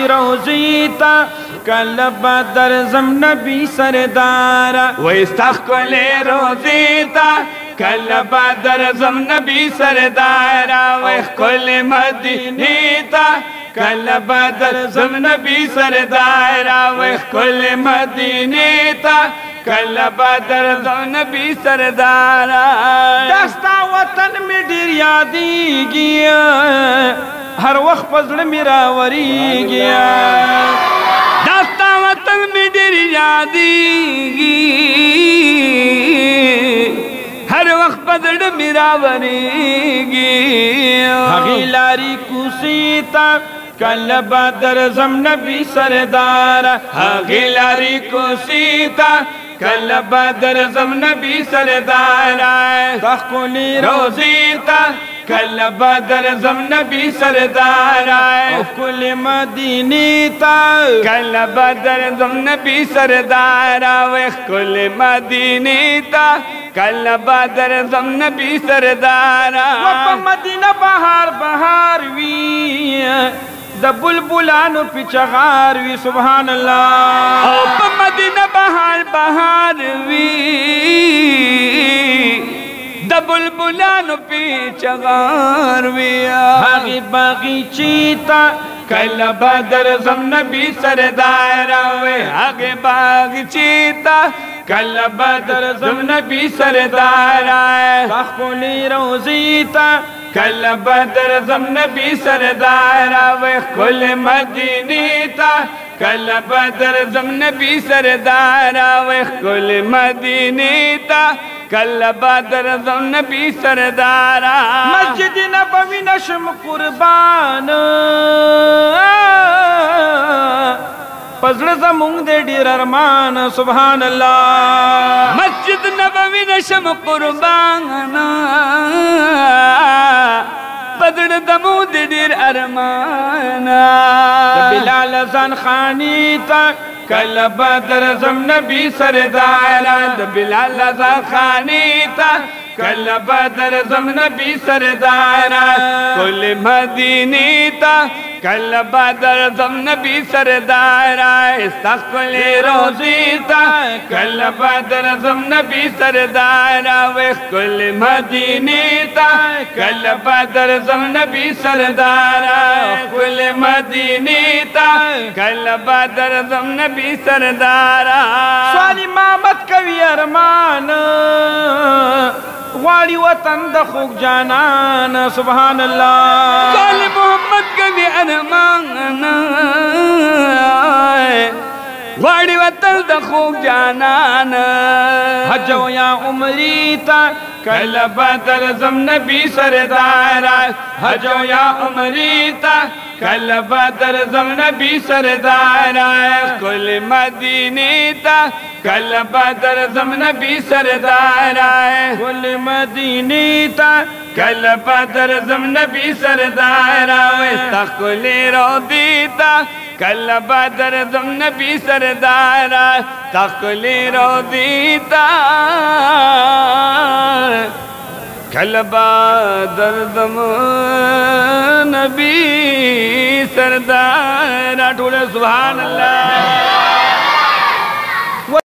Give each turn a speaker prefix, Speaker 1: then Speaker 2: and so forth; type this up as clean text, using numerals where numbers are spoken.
Speaker 1: रोजीता कल बदर जम नबी सरदारा
Speaker 2: वस्तखले रोजीता कल बदर जम नबी सरदारा वखल मदीनीता कल बदर जम नबी सरदारा वखल मदीनीता कल बदर जम नबी सरदारा
Speaker 1: दस्ता वतन में ढेर यादी गया हर वक्त पजल मेरा वरी गया
Speaker 2: दस्ता वतन में ढेर यादी हर वक्त पजल मेरा वरी गया
Speaker 1: हगीलारी कुसीता कल बदर जम नबी सरदारा
Speaker 2: हगीलारी कुसीता कल बदर जम नबी सरदारा
Speaker 1: तखकुली
Speaker 2: रोजीता कल बदर जम नबी सरदारा
Speaker 1: कुल मदीनीता
Speaker 2: कल बदर जम नबी सरदारा कुल मदीनीता कल बदर जम नबी सरदारा
Speaker 1: मदीना बहार बहार वी द बुलबुलानो पिचगार वी सुभान अल्लाह
Speaker 2: मदीना बहार बहार वी द बुलबुलानो पिचगार वी
Speaker 1: बागी बागी चीता
Speaker 2: कल बदर जम नबी सरदारा वे आगे बाग चीता कल बदर जम नबी सरदारा
Speaker 1: तखकुली रोजीता
Speaker 2: कल बदर जम नबी सरदारा वे कुल मदीनीता कल बदर जम नबी सरदारा वे कुल मदीनीता कल बदर जम नबी सरदारा
Speaker 1: मस्जिद नबवी नशम कुर्बान पजल जमुंग दे ढेर अरमान सुभान अल्लाह
Speaker 2: मस्जिद नबवी नशम कुर्बान पजल जमुंग दे ढेर अरमान
Speaker 1: बिलाल अज़ान खानी तक
Speaker 2: कल बदर जम नबी सरदारा बिलाल अज़ान खानी तक कल बदर जम नबी सरदारा कुल मदीनीता कल बदर जम नबी सरदारा इस्तक़बाल रोज़ीता कल बदर जम नबी सरदारा वे कुल मदीनीता कल बदर जम नबी सरदारा कुल मदीनीता कल बदर जम नबी सरदारा
Speaker 1: स्वाली मामत कवि अरमान वाली वतन द खूब जानान सुभान अल्लाह
Speaker 2: स्वाली मोहम्मद कवि अरमान वाली वतन द खूब जानान
Speaker 1: हजो या उमरीता
Speaker 2: कल बदर जम नबी सरदारा हजो या उमरीता कल बदर जम नबी सरदारा कुल मदीनीता कल बदर जम नबी सरदारा
Speaker 1: कुल मदीनीता
Speaker 2: कल बदर जम नबी सरदारा तकुल रोदीता कल बदर जम नबी सरदारा तकुल रोदीता कल बदर जम नबी सरदारा ढूंढे सुभान अल्लाह।